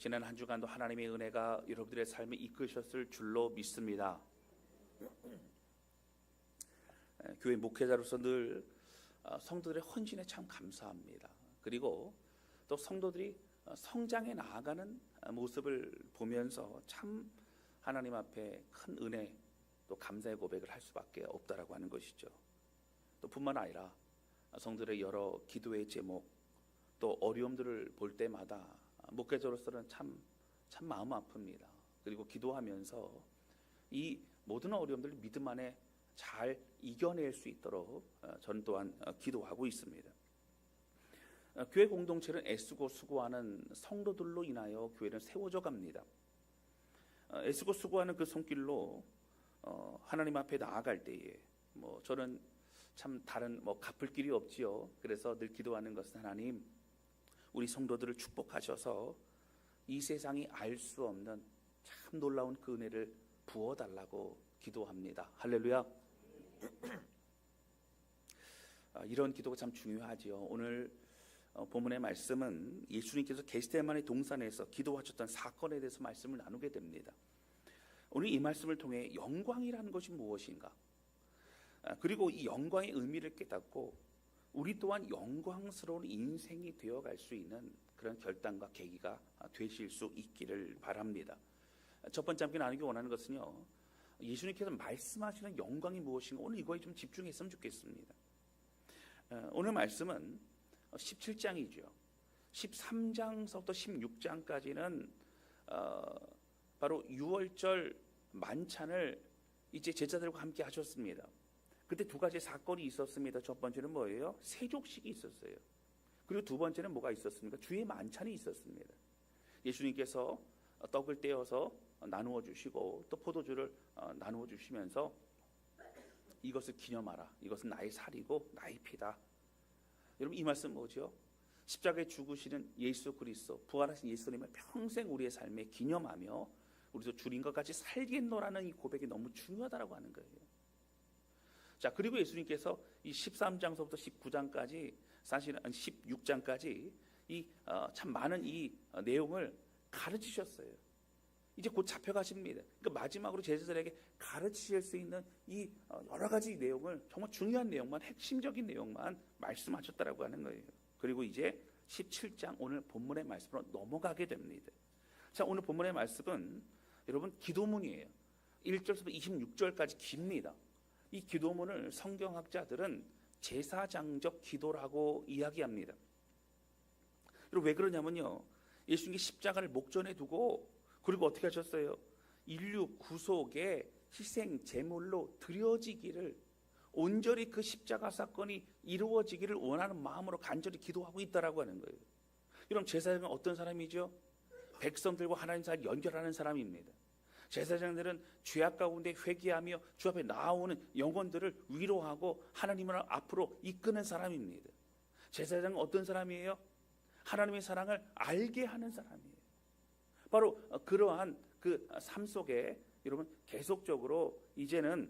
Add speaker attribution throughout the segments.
Speaker 1: 지난 한 주간도 하나님의 은혜가 여러분들의 삶을 이끄셨을 줄로 믿습니다. 교회 목회자로서 늘 성도들의 헌신에 참 감사합니다. 그리고 또 성도들이 성장해 나아가는 모습을 보면서 참 하나님 앞에 큰 은혜 또 감사의 고백을 할 수밖에 없다라고 하는 것이죠. 또 뿐만 아니라 성도들의 여러 기도의 제목 또 어려움들을 볼 때마다 목회자로서는 참 마음 아픕니다. 그리고 기도하면서 이 모든 어려움들을 믿음 안에 잘 이겨낼 수 있도록 저는 또한 기도하고 있습니다. 교회 공동체는 애쓰고 수고하는 성도들로 인하여 교회는 세워져 갑니다. 애쓰고 수고하는 그 손길로 하나님 앞에 나아갈 때에 저는 참 다른 갚을 길이 없지요. 그래서 늘 기도하는 것은 하나님, 우리 성도들을 축복하셔서 이 세상이 알 수 없는 참 놀라운 그 은혜를 부어달라고 기도합니다. 할렐루야. 이런 기도가 참 중요하지요. 오늘 본문의 말씀은 예수님께서 게스데마네 동산에서 기도하셨던 사건에 대해서 말씀을 나누게 됩니다. 오늘 이 말씀을 통해 영광이라는 것이 무엇인가, 그리고 이 영광의 의미를 깨닫고 우리 또한 영광스러운 인생이 되어갈 수 있는 그런 결단과 계기가 되실 수 있기를 바랍니다. 첫 번째 함께 나누기 원하는 것은요, 예수님께서 말씀하시는 영광이 무엇인가, 오늘 이거에 좀 집중했으면 좋겠습니다. 오늘 말씀은 17장이죠. 13장서부터 16장까지는 바로 6월절 만찬을 이제 제자들과 함께 하셨습니다. 그때 두 가지 사건이 있었습니다. 첫 번째는 뭐예요? 세족식이 있었어요. 그리고 두 번째는 뭐가 있었습니까? 주의 만찬이 있었습니다. 예수님께서 떡을 떼어서 나누어 주시고 또 포도주를 나누어 주시면서 이것을 기념하라. 이것은 나의 살이고 나의 피다. 여러분, 이 말씀 뭐죠? 십자가에 죽으시는 예수 그리스도, 부활하신 예수님을 평생 우리의 삶에 기념하며 우리도 주님과 같이 살겠노라는 이 고백이 너무 중요하다라고 하는 거예요. 자, 그리고 예수님께서 이 13장서부터 19장까지, 사실은 16장까지 이 참 많은 이 내용을 가르치셨어요. 이제 곧 잡혀가십니다. 그러니까 마지막으로 제자들에게 가르치실 수 있는 이 여러 가지 내용을, 정말 중요한 내용만, 핵심적인 내용만 말씀하셨다라고 하는 거예요. 그리고 이제 17장 오늘 본문의 말씀으로 넘어가게 됩니다. 자, 오늘 본문의 말씀은 여러분 기도문이에요. 1절부터 26절까지 깁니다. 이 기도문을 성경학자들은 제사장적 기도라고 이야기합니다. 왜 그러냐면요, 예수님이 십자가를 목전에 두고, 그리고 어떻게 하셨어요? 인류 구속의 희생 제물로 드려지기를, 온전히 그 십자가 사건이 이루어지기를 원하는 마음으로 간절히 기도하고 있다라고 하는 거예요. 여러분, 제사장은 어떤 사람이죠? 백성들과 하나님 사이를 연결하는 사람입니다. 제사장들은 죄악 가운데 회개하며 주 앞에 나오는 영혼들을 위로하고 하나님을 앞으로 이끄는 사람입니다. 제사장은 어떤 사람이에요? 하나님의 사랑을 알게 하는 사람이에요. 바로 그러한 그 삶 속에 여러분 계속적으로 이제는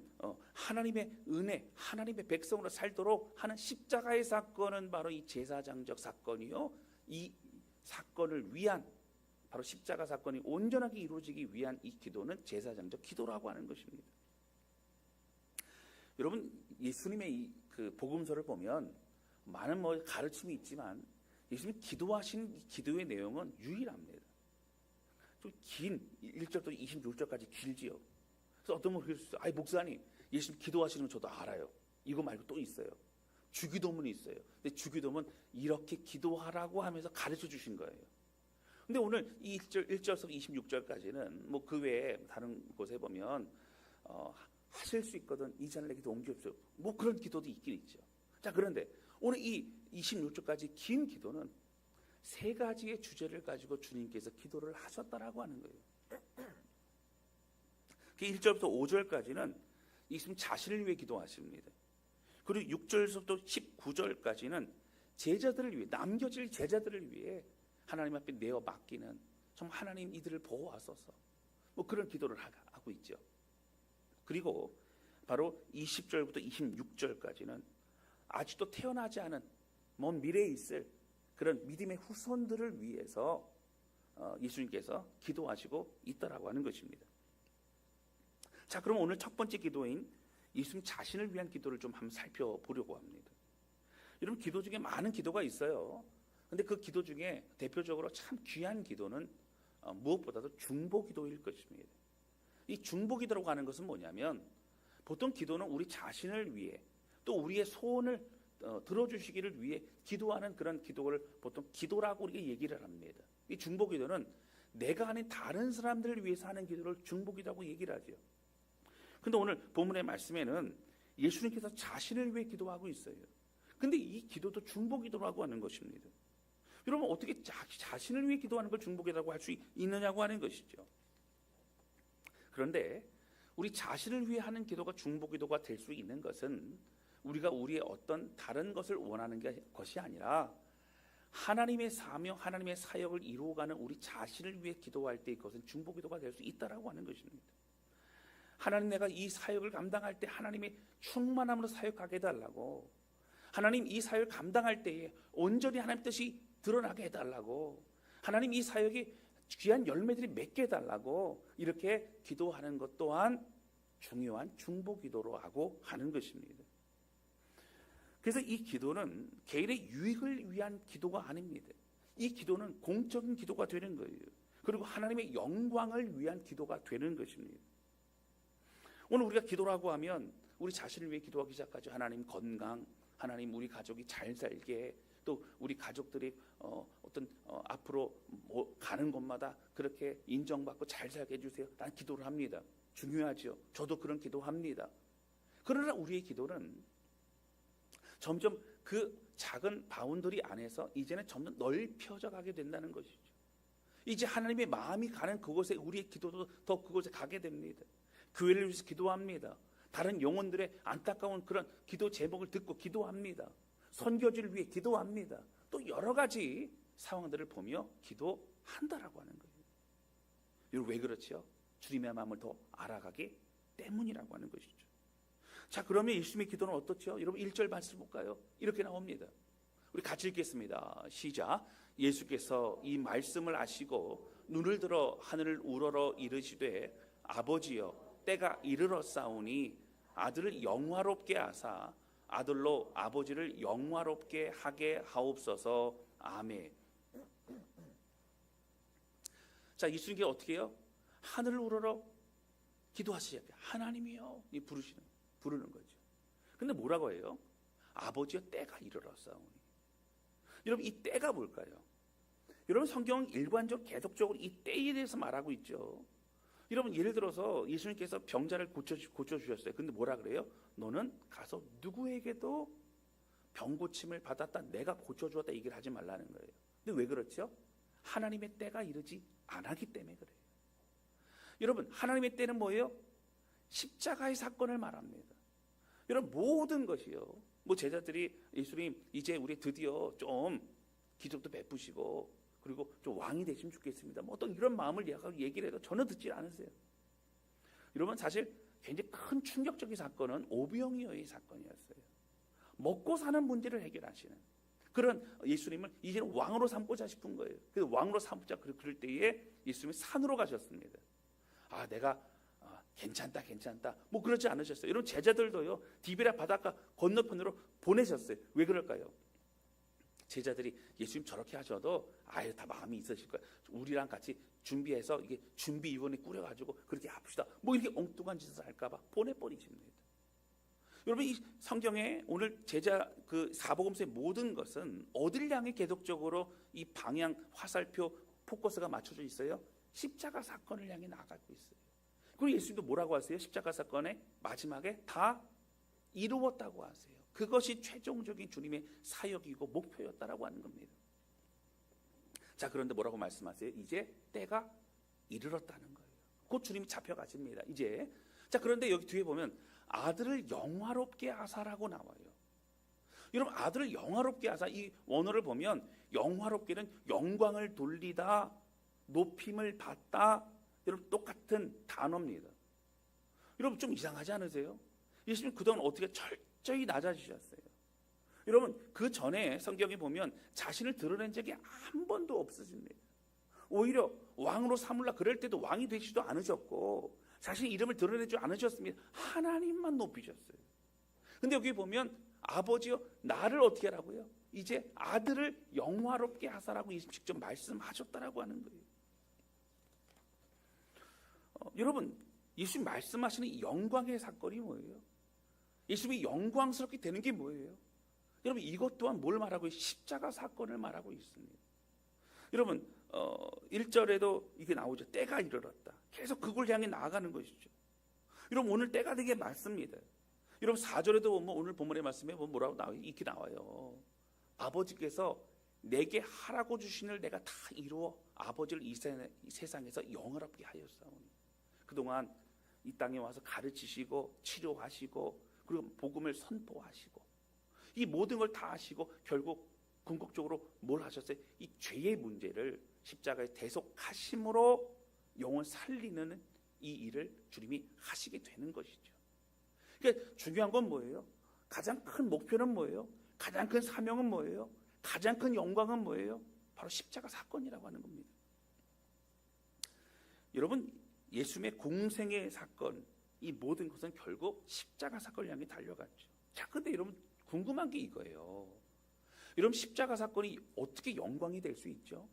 Speaker 1: 하나님의 은혜, 하나님의 백성으로 살도록 하는 십자가의 사건은 바로 이 제사장적 사건이요, 이 사건을 위한, 바로 십자가 사건이 온전하게 이루어지기 위한 이 기도는 제사장적 기도라고 하는 것입니다. 여러분, 예수님의 이 그 복음서를 보면 많은 가르침이 있지만 예수님이 기도하신 기도의 내용은 유일합니다. 좀 긴 1절부터 26절까지 길지요. 그래서 어떤 분이 그랬어요. 아이, 목사님, 예수님 기도하시는 거 저도 알아요. 이거 말고 또 있어요. 주기도문이 있어요. 근데 주기도문 이렇게 기도하라고 하면서 가르쳐 주신 거예요. 근데 오늘 이 1절에서 26절까지는 그 외에 다른 곳에 보면 하실 수 있거든 이 잔을 내게도 옮겨주십시오. 그런 기도도 있긴 있죠. 자, 그런데 오늘 이 26절까지 긴 기도는 세 가지의 주제를 가지고 주님께서 기도를 하셨다라고 하는 거예요. 1절부터 5절까지는 예수님 자신을 위해 기도하십니다. 그리고 6절부터 19절까지는 제자들을 위해, 남겨질 제자들을 위해 하나님 앞에 내어 맡기는, 정말 하나님 이들을 보호하소서, 그런 기도를 하고 있죠. 그리고 바로 20절부터 26절까지는 아직도 태어나지 않은 먼 미래에 있을 그런 믿음의 후손들을 위해서 예수님께서 기도하시고 있다라고 하는 것입니다. 자, 그럼 오늘 첫 번째 기도인 예수님 자신을 위한 기도를 좀 한번 살펴보려고 합니다. 여러분, 기도 중에 많은 기도가 있어요. 근데 그 기도 중에 대표적으로 참 귀한 기도는 무엇보다도 중보기도일 것입니다. 이 중보기도라고 하는 것은 뭐냐면, 보통 기도는 우리 자신을 위해 또 우리의 소원을 들어주시기를 위해 기도하는 그런 기도를 보통 기도라고 우리가 얘기를 합니다. 이 중보기도는 내가 아닌 다른 사람들을 위해서 하는 기도를 중보기도라고 얘기를 하죠. 근데 오늘 본문의 말씀에는 예수님께서 자신을 위해 기도하고 있어요. 근데 이 기도도 중보기도라고 하는 것입니다. 여러분, 어떻게 자신을 위해 기도하는 걸 중보기도라고 할 수 있느냐고 하는 것이죠. 그런데 우리 자신을 위해 하는 기도가 중보기도가 될 수 있는 것은 우리가 우리의 어떤 다른 것을 원하는 것이 아니라 하나님의 사명, 하나님의 사역을 이루어가는 우리 자신을 위해 기도할 때 그것은 중보기도가 될 수 있다라고 하는 것입니다. 하나님, 내가 이 사역을 감당할 때 하나님의 충만함으로 사역하게 해달라고, 하나님 이 사역을 감당할 때에 온전히 하나님 뜻이 드러나게 해달라고, 하나님 이 사역이 귀한 열매들이 맺게 해달라고 이렇게 기도하는 것 또한 중요한 중보기도로 하고 하는 것입니다. 그래서 이 기도는 개인의 유익을 위한 기도가 아닙니다. 이 기도는 공적인 기도가 되는 거예요. 그리고 하나님의 영광을 위한 기도가 되는 것입니다. 오늘 우리가 기도라고 하면 우리 자신을 위해 기도하기 시작하죠. 하나님 건강, 하나님 우리 가족이 잘 살게, 또 우리 가족들이 앞으로 가는 곳마다 그렇게 인정받고 잘 살게 해주세요. 난 기도를 합니다. 중요하죠. 저도 그런 기도합니다. 그러나 우리의 기도는 점점 그 작은 바운더리 안에서 이제는 점점 넓혀져 가게 된다는 것이죠. 이제 하나님의 마음이 가는 그곳에 우리의 기도도 더 그곳에 가게 됩니다. 교회를 위해서 기도합니다. 다른 영혼들의 안타까운 그런 기도 제목을 듣고 기도합니다. 선교지를 위해 기도합니다. 또 여러 가지 상황들을 보며 기도한다라고 하는 거예요. 여러분, 왜 그렇죠? 주님의 마음을 더 알아가기 때문이라고 하는 것이죠. 자, 그러면 예수님의 기도는 어떻죠? 여러분, 1절 말씀 볼까요? 이렇게 나옵니다. 우리 같이 읽겠습니다. 시작. 예수께서 이 말씀을 아시고 눈을 들어 하늘을 우러러 이르시되, 아버지여, 때가 이르렀사오니 아들을 영화롭게 하사 아들로 아버지를 영화롭게 하게 하옵소서. 아멘. 자, 예수님께 어떻게 해요? 하늘을 우러러 기도하시죠. 하나님이요, 이 부르는 거죠. 근데 뭐라고 해요? 아버지여, 때가 이르렀사오니. 여러분, 이 때가 뭘까요? 여러분, 성경은 일관적으로 계속적으로 이 때에 대해서 말하고 있죠. 여러분, 예를 들어서 예수님께서 병자를 고쳐주셨어요. 근데 뭐라 그래요? 너는 가서 누구에게도 병 고침을 받았다, 내가 고쳐주었다 얘기를 하지 말라는 거예요. 근데 왜 그렇죠? 하나님의 때가 이르지 않았기 때문에 그래요. 여러분, 하나님의 때는 뭐예요? 십자가의 사건을 말합니다. 여러분, 모든 것이요, 제자들이 예수님 이제 우리 드디어 좀 기적도 베푸시고 그리고 좀 왕이 되시면 좋겠습니다, 어떤 이런 마음을 얘기를 해도 전혀 듣지 않으세요. 여러분, 사실 굉장히 큰 충격적인 사건은 오병이어의 사건이었어요. 먹고 사는 문제를 해결하시는 그런 예수님을 이제는 왕으로 삼고자 싶은 거예요. 그래서 왕으로 삼고자 그럴 때에 예수님이 산으로 가셨습니다. 아, 내가 괜찮다 그러지 않으셨어요. 여러분, 제자들도요, 디베랴 바닷가 건너편으로 보내셨어요. 왜 그럴까요? 제자들이 예수님 저렇게 하셔도 다 마음이 있으실 거예요. 우리랑 같이 준비해서 이게 준비위원회 꾸려가지고 그렇게 합시다, 이렇게 엉뚱한 짓을 할까봐 보내버리십니다. 여러분, 이 성경에 오늘 제자 그 사복음서의 모든 것은 어딜 향해 계속적으로 이 방향, 화살표, 포커스가 맞춰져 있어요? 십자가 사건을 향해 나가고 있어요. 그리고 예수님도 뭐라고 하세요? 십자가 사건의 마지막에 다 이루었다고 하세요. 그것이 최종적인 주님의 사역이고 목표였다라고 하는 겁니다. 자, 그런데 뭐라고 말씀하세요? 이제 때가 이르렀다는 거예요. 곧 주님이 잡혀가십니다, 이제. 자, 그런데 여기 뒤에 보면 아들을 영화롭게 하사라고 나와요. 여러분, 아들을 영화롭게 하사, 이 원어를 보면 영화롭게는 영광을 돌리다, 높임을 받다, 여러분 똑같은 단어입니다. 여러분, 좀 이상하지 않으세요? 예수님 그동안 어떻게 철저히 낮아지셨어요. 여러분, 그 전에 성경에 보면 자신을 드러낸 적이 한 번도 없으십니다. 오히려 왕으로 삼으려 그럴 때도 왕이 되지도 않으셨고 자신의 이름을 드러내지 않으셨습니다. 하나님만 높이셨어요. 근데 여기 보면 아버지여 나를 어떻게 하라고요? 이제 아들을 영화롭게 하사라고 직접 말씀하셨다라고 하는 거예요. 여러분, 예수님 말씀하시는 이 영광의 사건이 뭐예요? 예수님이 영광스럽게 되는 게 뭐예요? 여러분, 이것 또한 뭘 말하고 있어요? 십자가 사건을 말하고 있습니다. 여러분, 1절에도 이게 나오죠. 때가 이르렀다. 계속 그걸 향해 나아가는 것이죠. 여러분, 오늘 때가 되게 많습니다. 여러분, 4절에도 오늘 본문의 말씀에 뭐라고 이렇게 나와요. 아버지께서 내게 하라고 주신 일 내가 다 이루어 아버지를 이 세상에서 영원하게 하였사오니. 그동안 이 땅에 와서 가르치시고 치료하시고 그리고 복음을 선포하시고 이 모든 걸 다 하시고 결국 궁극적으로 뭘 하셨어요? 이 죄의 문제를 십자가에 대속하심으로 영혼 살리는 이 일을 주님이 하시게 되는 것이죠. 그러니까 중요한 건 뭐예요? 가장 큰 목표는 뭐예요? 가장 큰 사명은 뭐예요? 가장 큰 영광은 뭐예요? 바로 십자가 사건이라고 하는 겁니다. 여러분, 예수님의 공생의 사건, 이 모든 것은 결국 십자가 사건을 향해 달려갔죠. 자, 근데 여러분 궁금한 게 이거예요. 여러분, 십자가 사건이 어떻게 영광이 될 수 있죠?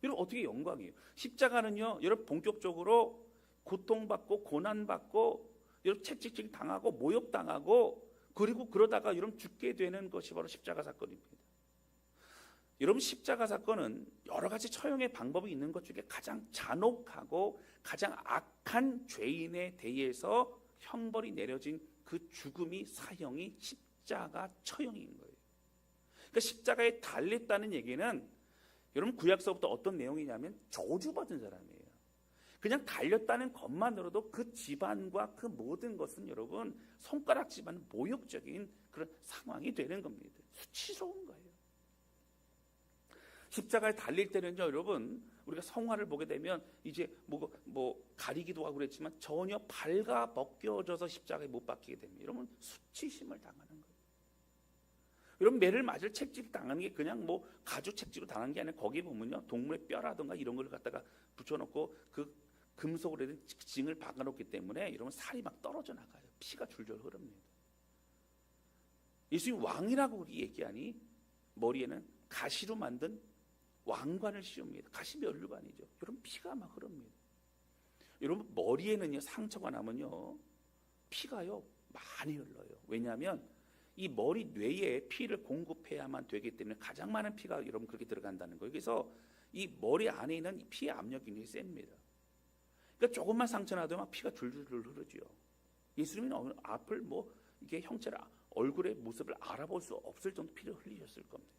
Speaker 1: 여러분, 어떻게 영광이에요? 십자가는요, 여러분 본격적으로 고통받고 고난받고 여러분 채찍질 당하고 모욕당하고 그리고 그러다가 여러분 죽게 되는 것이 바로 십자가 사건입니다. 여러분, 십자가 사건은 여러 가지 처형의 방법이 있는 것 중에 가장 잔혹하고 가장 악한 죄인에 대해서 형벌이 내려진 그 죽음이 사형이 십자가 처형인 거예요. 그러니까 십자가에 달렸다는 얘기는 여러분 구약서부터 어떤 내용이냐면 저주받은 사람이에요. 그냥 달렸다는 것만으로도 그 집안과 그 모든 것은 여러분 손가락질하는 모욕적인 그런 상황이 되는 겁니다. 수치스러운 거예요. 십자가에 달릴 때는요, 여러분 우리가 성화를 보게 되면 이제 뭐 가리기도 하고 그랬지만 전혀 발가 벗겨져서 십자가에 못 박히게 됩니다. 여러분 수치심을 당하는 거예요. 여러분 매를 맞을 책질 당하는 게 그냥 뭐 가죽 책지로 당한 게 아니라 거기 보면요 동물의 뼈라든가 이런 걸 갖다가 붙여놓고 그 금속으로 된 징을 박아놓기 때문에 여러분 살이 막 떨어져 나가요. 피가 줄줄 흐릅니다. 예수님 왕이라고 우리 얘기하니 머리에는 가시로 만든 왕관을 씌웁니다. 가시 면류관이죠. 여러분 피가 막 흐릅니다. 여러분 머리에는요 상처가 나면요 피가요 많이 흘러요. 왜냐하면 이 머리 뇌에 피를 공급해야만 되기 때문에 가장 많은 피가 여러분 그렇게 들어간다는 거예요. 그래서 이 머리 안에 있는 이 피의 압력이 굉장히 셉니다. 그러니까 조금만 상처 나도 막 피가 줄줄 흐르죠. 예수님은 앞을 뭐 이게 형체를 얼굴의 모습을 알아볼 수 없을 정도 피를 흘리셨을 겁니다.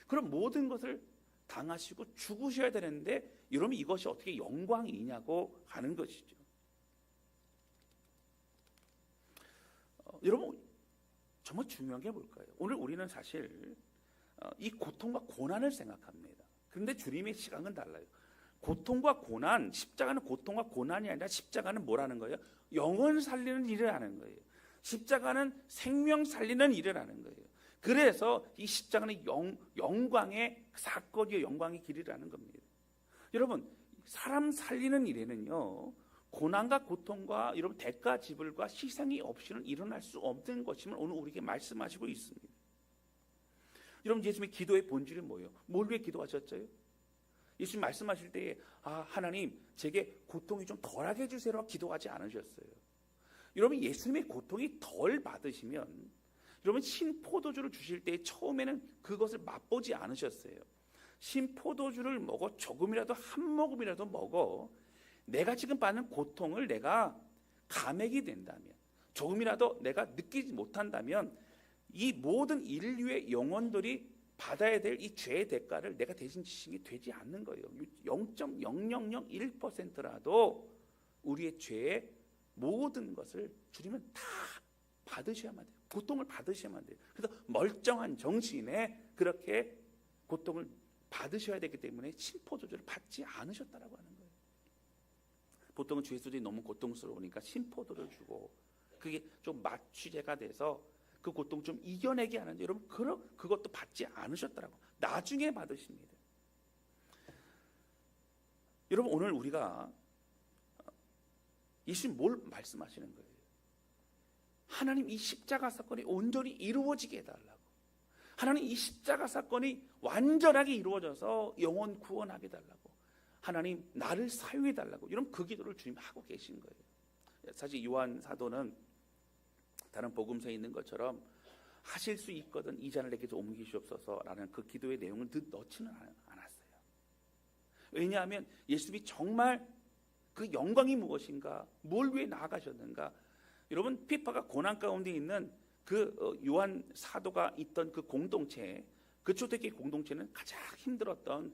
Speaker 1: 그럼 모든 것을 당하시고 죽으셔야 되는데 여러분 이것이 어떻게 영광이냐고 하는 것이죠. 여러분 정말 중요한 게 뭘까요? 오늘 우리는 사실 이 고통과 고난을 생각합니다. 그런데 주님의 시각은 달라요. 고통과 고난, 십자가는 고통과 고난이 아니라 십자가는 뭐라는 거예요? 영혼 살리는 일을 하는 거예요. 십자가는 생명 살리는 일을 하는 거예요. 그래서 이 십자가는 영광의 사건이요, 영광의 길이라는 겁니다. 여러분, 사람 살리는 일에는요, 고난과 고통과 여러분 대가 지불과 희생이 없이는 일어날 수 없는 것임을 오늘 우리에게 말씀하시고 있습니다. 여러분, 예수님의 기도의 본질이 뭐예요? 뭘 위해 기도하셨어요? 예수님 말씀하실 때에 하나님 제게 고통이 좀 덜하게 해주세요 기도하지 않으셨어요. 여러분 예수님의 고통이 덜 받으시면 여러분 신포도주를 주실 때 처음에는 그것을 맛보지 않으셨어요. 신포도주를 먹어 조금이라도 한 모금이라도 먹어 내가 지금 받는 고통을 내가 감액이 된다면 조금이라도 내가 느끼지 못한다면 이 모든 인류의 영혼들이 받아야 될 이 죄의 대가를 내가 대신 지심이 되지 않는 거예요. 0.0001%라도 우리의 죄의 모든 것을 주님은 다 받으셔야만 돼요. 고통을 받으셔야만 돼요. 그래서 멀쩡한 정신에 그렇게 고통을 받으셔야 되기 때문에 신포도주를 받지 않으셨다라고 하는 거예요. 보통은 죄수들이 너무 고통스러우니까 신포도를 주고 그게 좀 마취제가 돼서 그 고통 좀 이겨내게 하는데 여러분 그것도 받지 않으셨더라고. 나중에 받으십니다. 여러분 오늘 우리가 예수님 뭘 말씀하시는 거예요? 하나님 이 십자가 사건이 온전히 이루어지게 해달라고. 하나님 이 십자가 사건이 완전하게 이루어져서 영혼 구원하게 해달라고. 하나님 나를 사용해 달라고. 여러분 그 기도를 주님 하고 계신 거예요. 사실 요한 사도는 다른 복음서에 있는 것처럼 하실 수 있거든 이 잔을 내게서 옮기시옵소서라는 그 기도의 내용을 넣지는 않았어요. 왜냐하면 예수님이 정말 그 영광이 무엇인가, 뭘 위해 나아가셨는가. 여러분 피파가 고난 가운데 있는 그 요한 사도가 있던 그 공동체, 그 초대교회 공동체는 가장 힘들었던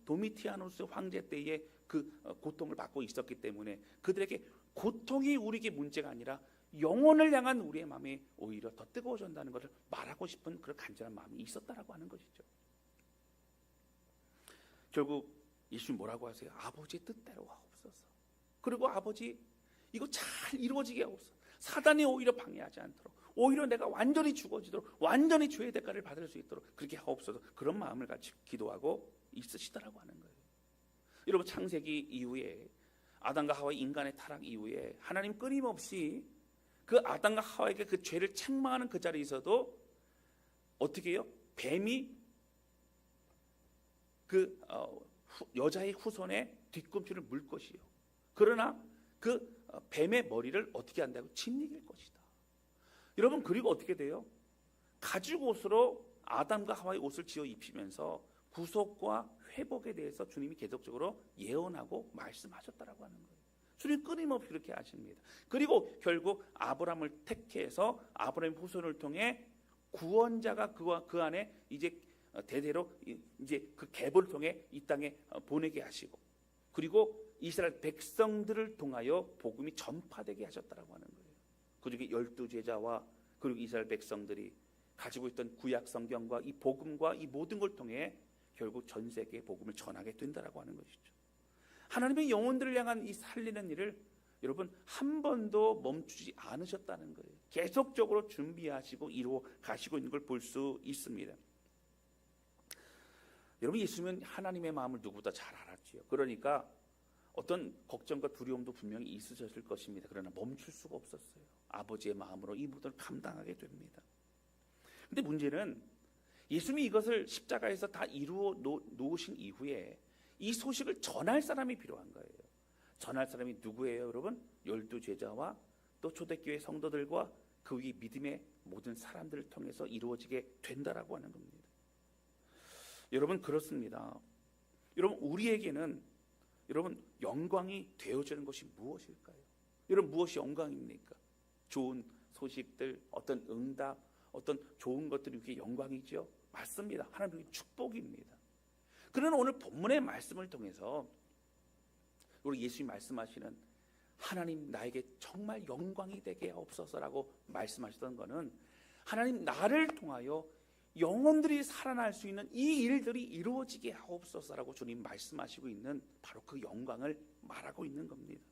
Speaker 1: 도미티아누스 황제 때의 그 고통을 받고 있었기 때문에 그들에게 고통이 우리에게 문제가 아니라 영혼을 향한 우리의 마음이 오히려 더 뜨거워진다는 것을 말하고 싶은 그런 간절한 마음이 있었다라고 하는 것이죠. 결국 예수님 뭐라고 하세요? 아버지의 뜻대로 하옵소서. 그리고 아버지 이거 잘 이루어지게 하옵소서. 사단이 오히려 방해하지 않도록, 오히려 내가 완전히 죽어지도록, 완전히 죄의 대가를 받을 수 있도록 그렇게 하옵소서. 그런 마음을 같이 기도하고 있으시더라고 하는 거예요. 여러분 창세기 이후에 아담과 하와의 인간의 타락 이후에 하나님 끊임없이 그 아담과 하와에게 그 죄를 책망하는 그 자리에서도 어떻게 해요? 뱀이 그 여자의 후손의 뒤꿈치를 물 것이요. 그러나 그 뱀의 머리를 어떻게 한다고? 짓이길 것이다. 여러분 그리고 어떻게 돼요? 가죽 옷으로 아담과 하와의 옷을 지어 입히면서 구속과 회복에 대해서 주님이 계속적으로 예언하고 말씀하셨다라고 하는 거예요. 주님 끊임없이 그렇게 하십니다. 그리고 결국 아브라함을 택해서 아브라함 후손을 통해 구원자가 그 안에 이제 대대로 이제 그 계보를 통해 이 땅에 보내게 하시고, 그리고 이스라엘 백성들을 통하여 복음이 전파되게 하셨다라고 하는 거예요. 그중에 12제자와 그리고 이스라엘 백성들이 가지고 있던 구약 성경과 이 복음과 이 모든 걸 통해 결국 전 세계에 복음을 전하게 된다라고 하는 것이죠. 하나님의 영혼들을 향한 이 살리는 일을 여러분 한 번도 멈추지 않으셨다는 거예요. 계속적으로 준비하시고 이루어 가시고 있는 걸 볼 수 있습니다. 여러분 예수님은 하나님의 마음을 누구보다 잘 알았지요. 그러니까 어떤 걱정과 두려움도 분명히 있으셨을 것입니다. 그러나 멈출 수가 없었어요. 아버지의 마음으로 이 모든 걸 감당하게 됩니다. 근데 문제는 예수님이 이것을 십자가에서 다 이루어 놓으신 이후에 이 소식을 전할 사람이 필요한 거예요. 전할 사람이 누구예요, 여러분? 12제자와 또 초대교회 성도들과 그 위 믿음의 모든 사람들을 통해서 이루어지게 된다라고 하는 겁니다. 여러분 그렇습니다. 여러분 우리에게는 여러분 영광이 되어지는 것이 무엇일까요? 여러분 무엇이 영광입니까? 좋은 소식들, 어떤 응답, 어떤 좋은 것들이 이게 영광이죠. 맞습니다. 하나님의 축복입니다. 그러나 오늘 본문의 말씀을 통해서 우리 예수님이 말씀하시는 하나님 나에게 정말 영광이 되게 하옵소서라고 말씀하시던 것은 하나님 나를 통하여 영혼들이 살아날 수 있는 이 일들이 이루어지게 하옵소서라고 주님 말씀하시고 있는 바로 그 영광을 말하고 있는 겁니다.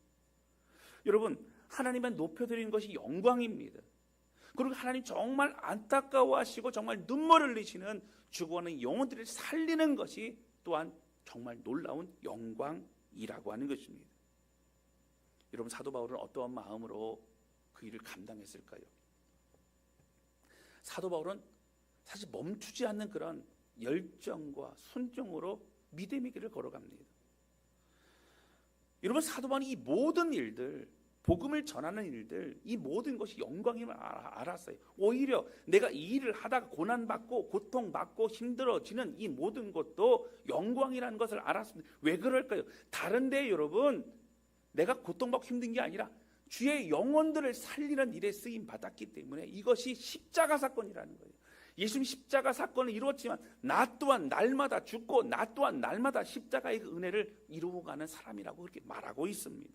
Speaker 1: 여러분 하나님만 높여드리는 것이 영광입니다. 그리고 하나님 정말 안타까워하시고 정말 눈물을 흘리시는 죽어가는 영혼들을 살리는 것이 또한 정말 놀라운 영광이라고 하는 것입니다. 여러분 사도 바울은 어떠한 마음으로 그 일을 감당했을까요? 사도 바울은 사실 멈추지 않는 그런 열정과 순종으로 믿음의 길을 걸어갑니다. 여러분 사도 바울이 이 모든 일들, 복음을 전하는 일들, 이 모든 것이 영광임을 알았어요. 오히려 내가 이 일을 하다가 고난받고 고통받고 힘들어지는 이 모든 것도 영광이라는 것을 알았습니다. 왜 그럴까요? 다른데 여러분 내가 고통받고 힘든 게 아니라 주의 영혼들을 살리는 일에 쓰임 받았기 때문에 이것이 십자가 사건이라는 거예요. 예수님 십자가 사건을 이루었지만 나 또한 날마다 죽고 나 또한 날마다 십자가의 그 은혜를 이루어가는 사람이라고 그렇게 말하고 있습니다.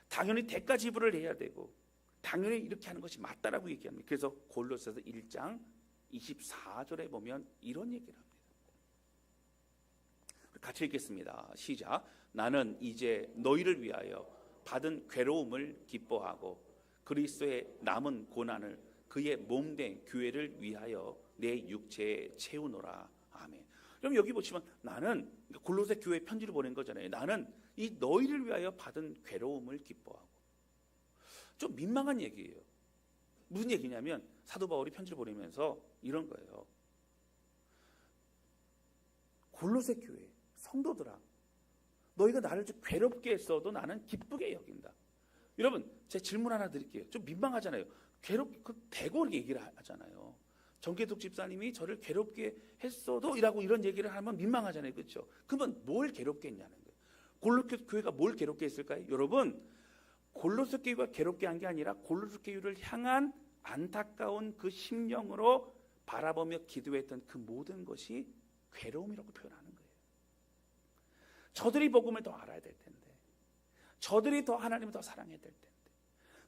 Speaker 1: 당연히 대가 지불을 해야 되고 당연히 이렇게 하는 것이 맞다라고 얘기합니다. 그래서 골로새서 1장 24절에 보면 이런 얘기를 합니다. 같이 읽겠습니다. 시작. 나는 이제 너희를 위하여 받은 괴로움을 기뻐하고 그리스도의 남은 고난을 그의 몸된 교회를 위하여 내 육체에 채우노라. 아멘. 그럼 여기 보시면 나는 골로새 교회에 편지를 보낸 거잖아요. 나는 이 너희를 위하여 받은 괴로움을 기뻐하고. 좀 민망한 얘기예요. 무슨 얘기냐면 사도 바울이 편지를 보내면서 이런 거예요. 골로새 교회 성도들아, 너희가 나를 좀 괴롭게 했어도 나는 기쁘게 여긴다. 여러분, 제 질문 하나 드릴게요. 좀 민망하잖아요. 대고 이렇게 얘기를 하잖아요. 정계숙 집사님이 저를 괴롭게 했어도 이런 얘기를 하면 민망하잖아요. 그렇죠? 그러면 뭘 괴롭게 했냐는 거예요. 골로새 교회가 뭘 괴롭게 했을까요? 여러분, 골로새 교회가 괴롭게 한 게 아니라 골로새 교회를 향한 안타까운 그 심령으로 바라보며 기도했던 그 모든 것이 괴로움이라고 표현하는 거예요. 저들이 복음을 더 알아야 될 텐데, 저들이 더 하나님을 더 사랑해야 될 텐데,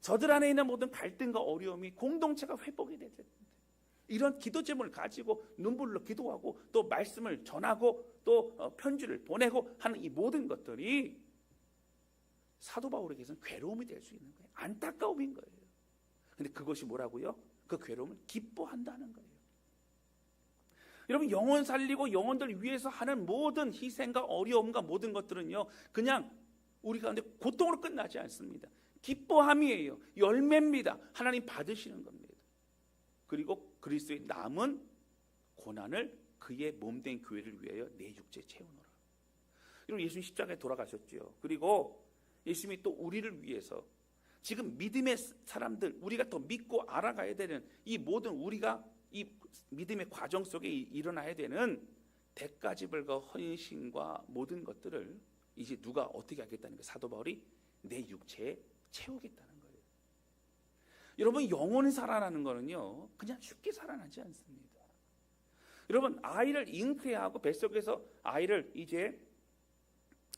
Speaker 1: 저들 안에 있는 모든 갈등과 어려움이 공동체가 회복이 돼야 될 텐데, 이런 기도 제목을 가지고 눈물로 기도하고 또 말씀을 전하고 또 편지를 보내고 하는 이 모든 것들이 사도 바울에게서는 괴로움이 될 수 있는 거예요. 안타까움인 거예요. 근데 그것이 뭐라고요? 그 괴로움을 기뻐한다는 거예요. 여러분, 영혼 살리고 영혼들 위해서 하는 모든 희생과 어려움과 모든 것들은요, 그냥 우리 가운데 고통으로 끝나지 않습니다. 기뻐함이에요. 열매입니다. 하나님 받으시는 겁니다. 그리고 그리스도의 남은 고난을 그의 몸된 교회를 위하여 내 육체에 채우노라. 여러분, 예수님 십자가에 돌아가셨죠. 그리고 예수님이 또 우리를 위해서 지금 믿음의 사람들, 우리가 더 믿고 알아가야 되는 이 모든 우리가 이 믿음의 과정 속에 일어나야 되는 대가지불과 헌신과 모든 것들을 이제 누가 어떻게 하겠다는 거예요? 사도 바울이 내 육체에 채우겠다는 거예요. 여러분, 영혼이 살아나는 거는요, 그냥 쉽게 살아나지 않습니다. 여러분, 아이를 잉태하고 뱃속에서 아이를 이제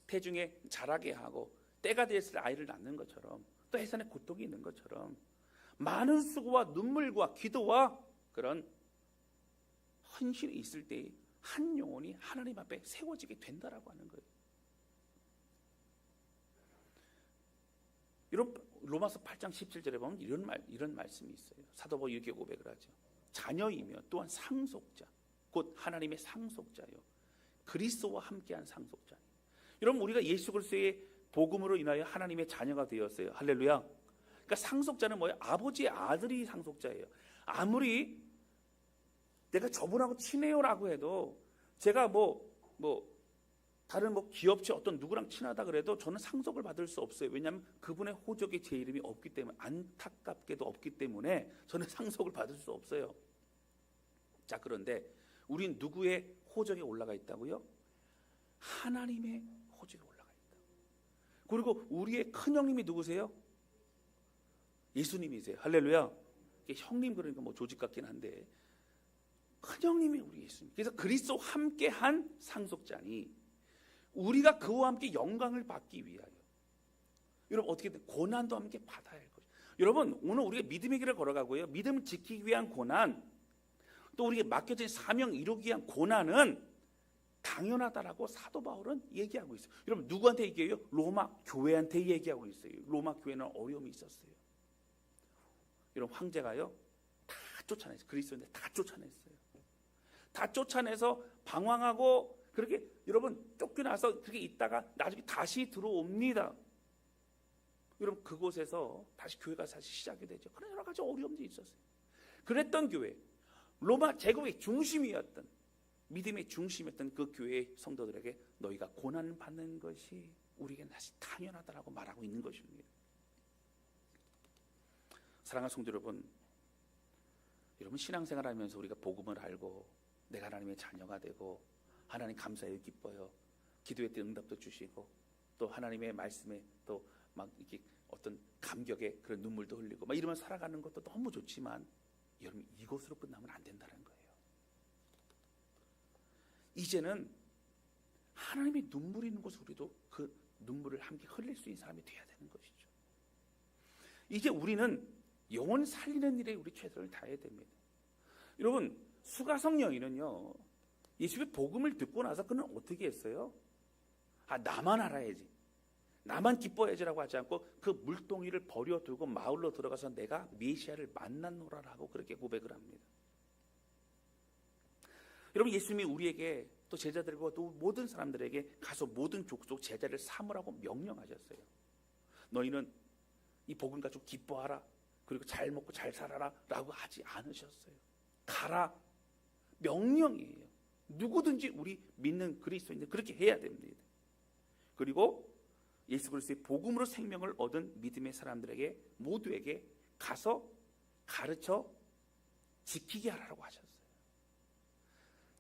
Speaker 1: 태중에 자라게 하고 때가 됐을 때 아이를 낳는 것처럼, 또 해산의 고통이 있는 것처럼 많은 수고와 눈물과 기도와 그런 헌신이 있을 때 한 영혼이 하나님 앞에 세워지게 된다라고 하는 거예요. 로마서 8장 17절에 보면 이런 말씀이 있어요. 사도 바울이 이렇게 고백을 하죠. 자녀이며 또한 상속자, 곧 하나님의 상속자요, 그리스도와 함께한 상속자. 여러분, 우리가 예수 그리스도의 복음으로 인하여 하나님의 자녀가 되었어요. 할렐루야. 그러니까 상속자는 뭐예요? 아버지의 아들이 상속자예요. 아무리 내가 저분하고 친해요라고 해도, 제가 다른 기업체 어떤 누구랑 친하다 그래도 저는 상속을 받을 수 없어요. 왜냐하면 그분의 호적에 제 이름이 없기 때문에, 안타깝게도 없기 때문에 저는 상속을 받을 수 없어요. 자, 그런데 우린 누구의 호적에 올라가 있다고요? 하나님의 호적에 올라가 있다. 그리고 우리의 큰형님이 누구세요? 예수님이세요. 할렐루야. 형님 그러니까 조직 같긴 한데 큰형님이 우리 예수님. 그래서 그리스도와 함께한 상속자니 우리가 그와 함께 영광을 받기 위하여, 여러분, 어떻게든 고난도 함께 받아야 할 것이죠. 여러분, 오늘 우리가 믿음의 길을 걸어가고요, 믿음을 지키기 위한 고난, 또 우리에게 맡겨진 사명 이루기 위한 고난은 당연하다라고 사도 바울은 얘기하고 있어요. 여러분, 누구한테 얘기해요? 로마 교회한테 얘기하고 있어요. 로마 교회는 어려움이 있었어요. 여러분, 황제가요 다 쫓아냈어요. 그리스도인데 다 쫓아냈어요. 다 쫓아내서 방황하고 그렇게, 여러분, 쫓겨나서 그렇게 있다가 나중에 다시 들어옵니다. 여러분, 그곳에서 다시 교회가 다시 시작이 되죠. 그런 여러 가지 어려움들이 있었어요. 그랬던 교회, 로마 제국의 중심이었던, 믿음의 중심이었던 그 교회의 성도들에게 너희가 고난을 받는 것이 우리에게 다시 당연하다라고 말하고 있는 것입니다. 사랑하는 성도 여러분, 신앙생활하면서 우리가 복음을 알고 내가 하나님의 자녀가 되고 하나님 감사해요, 기뻐요, 기도의 때 응답도 주시고 또 하나님의 말씀에 또 막 이렇게 어떤 감격의 그런 눈물도 흘리고 막 이러면 살아가는 것도 너무 좋지만, 여러분, 이것으로 끝나면 안 된다는 거예요. 이제는 하나님의 눈물이 있는 곳에 우리도 그 눈물을 함께 흘릴 수 있는 사람이 돼야 되는 것이죠. 이제 우리는 영혼 살리는 일에 우리 최선을 다해야 됩니다. 여러분, 수가성 여인은요, 예수의 복음을 듣고 나서 그는 어떻게 했어요? 나만 알아야지, 나만 기뻐해야지라고 하지 않고 그 물동이를 버려두고 마을로 들어가서 내가 메시아를 만났노라라고 그렇게 고백을 합니다. 여러분, 예수님이 우리에게 또 제자들과 또 모든 사람들에게 가서 모든 족속 제자를 삼으라고 명령하셨어요. 너희는 이 복음 가지고 기뻐하라, 그리고 잘 먹고 잘 살아라 라고 하지 않으셨어요. 가라, 명령이에요. 누구든지 우리 믿는 그리스도인들 그렇게 해야 됩니다. 그리고 예수 그리스도의 복음으로 생명을 얻은 믿음의 사람들에게 모두에게 가서 가르쳐 지키게 하라고 하셨어요.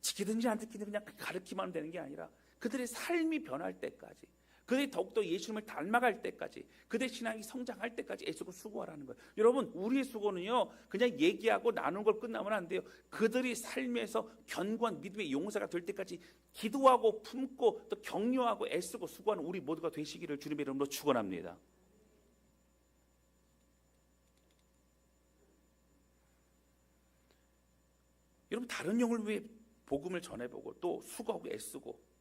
Speaker 1: 지키든지 안 지키든지 그냥 가르치면 되는 게 아니라 그들의 삶이 변할 때까지, 그들이 더욱더 예수님을 닮아갈 때까지, 그들의 신앙이 성장할 때까지 애쓰고 수고하라는 거예요. 여러분, 우리의 수고는요 그냥 얘기하고 나누는 걸 끝나면 안 돼요. 그들이 삶에서 견고한 믿음의 용사가 될 때까지 기도하고 품고 또 격려하고 애쓰고 수고하는 우리 모두가 되시기를 주님의 이름으로 축원합니다. 여러분, 다른 영을 위해 복음을 전해보고 또 수고하고 애쓰고,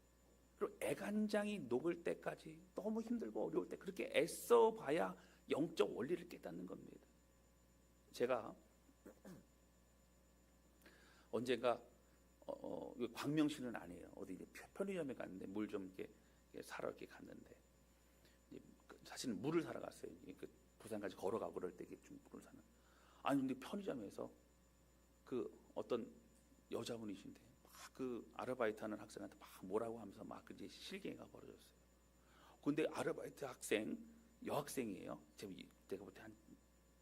Speaker 1: 그리고 애간장이 녹을 때까지 너무 힘들고 어려울 때 그렇게 애써봐야 영적 원리를 깨닫는 겁니다. 제가 언젠가 광명시는 아니에요. 어디 편의점에 갔는데 물 좀 이렇게 사러 이렇게 갔는데, 사실은 물을 사러 갔어요. 부산까지 걸어가고 그럴 때 좀 물을 사는. 아니 근데 편의점에서 그 어떤 여자분이신데 막 그 아르바이트하는 학생한테 막 뭐라고 하면서 막 이제 실갱이가 벌어졌어요. 근데 아르바이트 학생, 여학생이에요. 제가 볼 때 한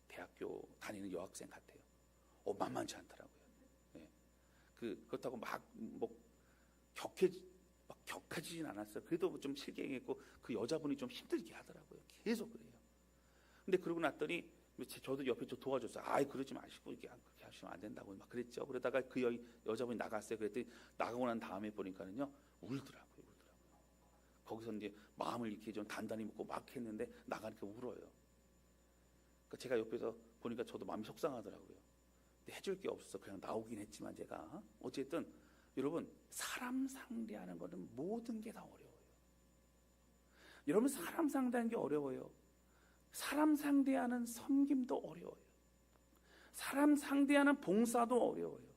Speaker 1: 대학교 다니는 여학생 같아요. 만만치 않더라고요. 네. 그렇다고 뭐 격하지진 않았어요. 그래도 좀 실갱이했고 그 여자분이 좀 힘들게 하더라고요. 계속 그래요. 근데 그러고 났더니 저도 옆에 좀 도와줬어요. 그러지 마시고 그렇게 하시면 안 된다고 막 그랬죠. 그러다가 그 여자분이 나갔어요. 그랬더니 나가고 난 다음에 보니까는요 울더라고요. 거기서 이제 마음을 이렇게 좀 단단히 먹고 막 했는데 나가니까 울어요. 그러니까 제가 옆에서 보니까 저도 마음이 속상하더라고요. 근데 해줄 게 없어서 그냥 나오긴 했지만 제가 어쨌든 여러분, 사람 상대하는 거는 모든 게 다 어려워요. 여러분, 사람 상대하는 게 어려워요. 사람 상대하는 섬김도 어려워요. 사람 상대하는 봉사도 어려워요.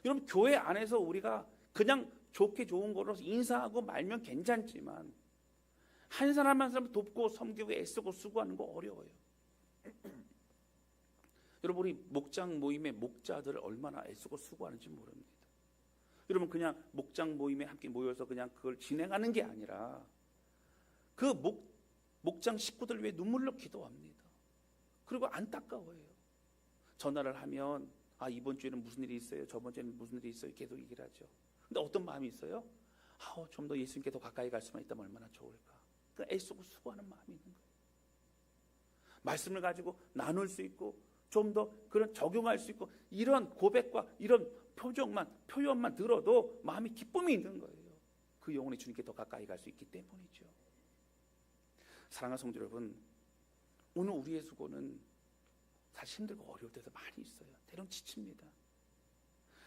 Speaker 1: 여러분, 교회 안에서 우리가 그냥 좋게 좋은 거로 인사하고 말면 괜찮지만 한 사람 한 사람 돕고 섬기고 애쓰고 수고하는 거 어려워요. 여러분, 우리 목장 모임의 목자들을 얼마나 애쓰고 수고하는지 모릅니다. 여러분, 그냥 목장 모임에 함께 모여서 그냥 그걸 진행하는 게 아니라 그 목장 식구들 위해 눈물로 기도합니다. 그리고 안타까워요. 전화를 하면 이번 주에는 무슨 일이 있어요, 저번 주에는 무슨 일이 있어요, 계속 얘기를 하죠. 근데 어떤 마음이 있어요? 좀 더 예수님께 더 가까이 갈 수만 있다면 얼마나 좋을까. 애쓰고 수고하는 마음이 있는 거예요. 말씀을 가지고 나눌 수 있고 좀 더 그런 적용할 수 있고, 이런 고백과 이런 표현만 들어도 마음이 기쁨이 있는 거예요. 그 영혼이 주님께 더 가까이 갈 수 있기 때문이죠. 사랑하는 성도 여러분, 오늘 우리의 수고는 사실 힘들고 어려울 때도 많이 있어요. 때론 지칩니다.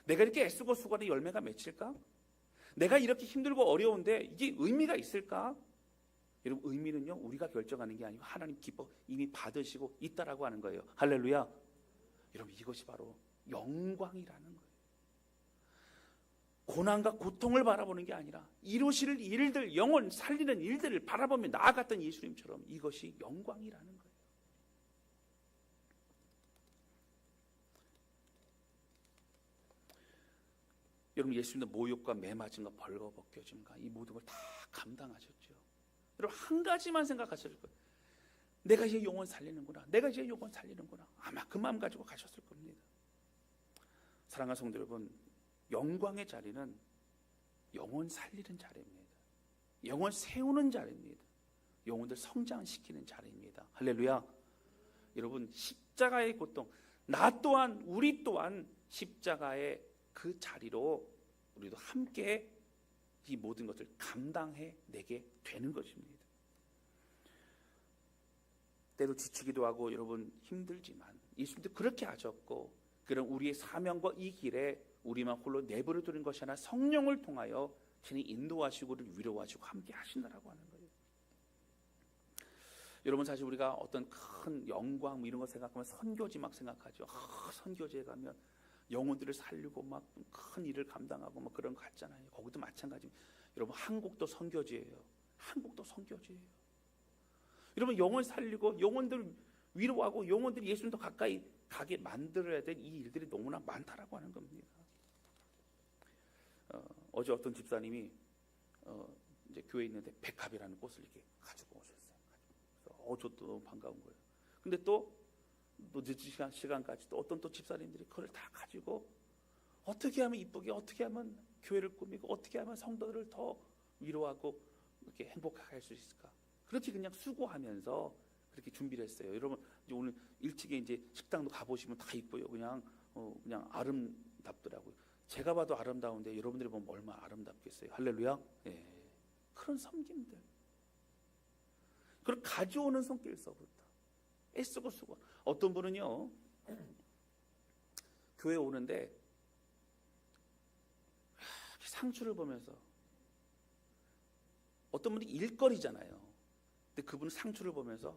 Speaker 1: 내가 이렇게 애쓰고 수고하는 열매가 맺힐까? 내가 이렇게 힘들고 어려운데 이게 의미가 있을까? 여러분, 의미는요 우리가 결정하는 게 아니고 하나님 이미 받으시고 있다라고 하는 거예요. 할렐루야. 여러분, 이것이 바로 영광이라는 거예요. 고난과 고통을 바라보는 게 아니라 이루실 일들, 영혼 살리는 일들을 바라보며 나아갔던 예수님처럼, 이것이 영광이라는 거예요. 여러분, 예수님도 모욕과 매맞음과 벌거벗겨짐과 이 모든 걸 다 감당하셨죠. 여러분, 한 가지만 생각하실 거예요. 내가 이제 영혼 살리는구나. 내가 이제 영혼 살리는구나. 아마 그 마음 가지고 가셨을 겁니다. 사랑하는 성도 여러분, 영광의 자리는 영혼 살리는 자리입니다. 영혼 세우는 자리입니다. 영혼들 성장시키는 자리입니다. 할렐루야. 여러분, 십자가의 고통, 나 또한 우리 또한 십자가의 그 자리로 우리도 함께 이 모든 것을 감당해 내게 되는 것입니다. 때로 지치기도 하고 여러분 힘들지만 예수님도 그렇게 하셨고, 그런 우리의 사명과 이 길에 우리만 홀로 내버려 두는 것이 아니라 성령을 통하여 친히 인도하시고 우리를 위로하시고 함께 하신다라고 하는 거예요. 여러분, 사실 우리가 어떤 큰 영광 이런 거 생각하면 선교지 막 생각하죠. 선교지에 가면 영혼들을 살리고 막 큰 일을 감당하고 막 그런 거 같잖아요. 거기도 마찬가지. 여러분 한국도 선교지예요. 한국도 선교지예요. 여러분 영혼 살리고 영혼들 위로하고 영혼들이 예수님 더 가까이 가게 만들어야 될 이 일들이 너무나 많다라고 하는 겁니다. 어제 어떤 집사님이 이제 교회에 있는데 백합이라는 꽃을 이렇게 가지고 오셨어요. 저도 너무 반가운 거예요. 근데 또 늦은 시간까지 또 어떤 또 집사님들이 그걸 다 가지고 어떻게 하면 이쁘게, 어떻게 하면 교회를 꾸미고, 어떻게 하면 성도들을 더 위로하고 이렇게 행복하게 할 수 있을까? 그렇게 그냥 수고하면서 그렇게 준비를 했어요. 여러분 이제 오늘 일찍에 이제 식당도 가보시면 다 이뻐요. 그냥 아름답더라고요. 제가 봐도 아름다운데 여러분들이 보면 얼마나 아름답겠어요. 할렐루야. 예. 그런 섬김들. 그걸 가져오는 손길서부터 애쓰고 쓰고. 어떤 분은요 교회 오는데 상추를 보면서, 어떤 분이 일거리잖아요. 근데 그분은 상추를 보면서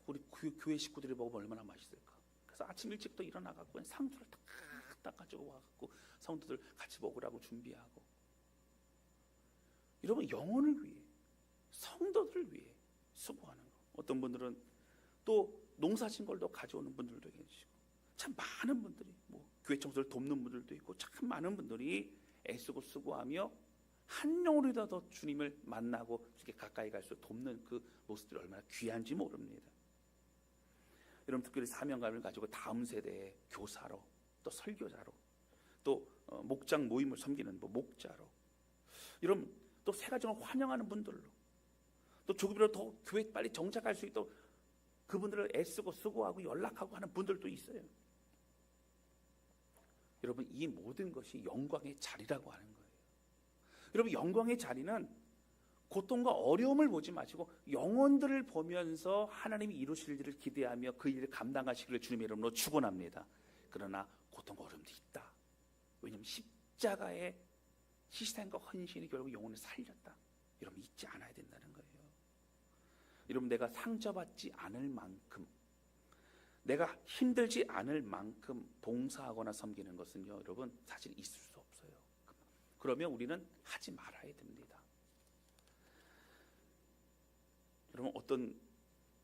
Speaker 1: 우리 교회 식구들이 먹으면 얼마나 맛있을까. 그래서 아침 일찍부터 일어나갖고 상추를 딱 가지고 와갖고 성도들 같이 먹으라고 준비하고. 여러분 영혼을 위해, 성도들을 위해 수고하는 거. 어떤 분들은 또 농사진걸도 가져오는 분들도 계시고, 참 많은 분들이 교회 청소를 돕는 분들도 있고, 참 많은 분들이 애쓰고 수고하며 한 영혼이라도 주님을 만나고 이렇게 가까이 갈수록 돕는 그 모습들이 얼마나 귀한지 모릅니다. 여러분 특별히 사명감을 가지고 다음 세대의 교사로, 또 설교자로, 또 목장 모임을 섬기는 목자로, 여러분 또 새가정을 환영하는 분들로, 또 조금이라도 더 교회에 빨리 정착할 수 있도록 그분들을 애쓰고 수고하고 연락하고 하는 분들도 있어요. 여러분 이 모든 것이 영광의 자리라고 하는 거예요. 여러분 영광의 자리는 고통과 어려움을 보지 마시고 영혼들을 보면서 하나님이 이루실 일을 기대하며 그 일을 감당하시기를 주님의 이름으로 축원합니다. 그러나 고통과 어려움도 있다. 왜냐하면 십자가의 희생과 헌신이 결국 영혼을 살렸다. 여러분 잊지 않아야 된다는 거예요. 여러분 내가 상처받지 않을 만큼, 내가 힘들지 않을 만큼 봉사하거나 섬기는 것은요 여러분 사실 있을 수 없어요. 그러면 우리는 하지 말아야 됩니다. 여러분 어떤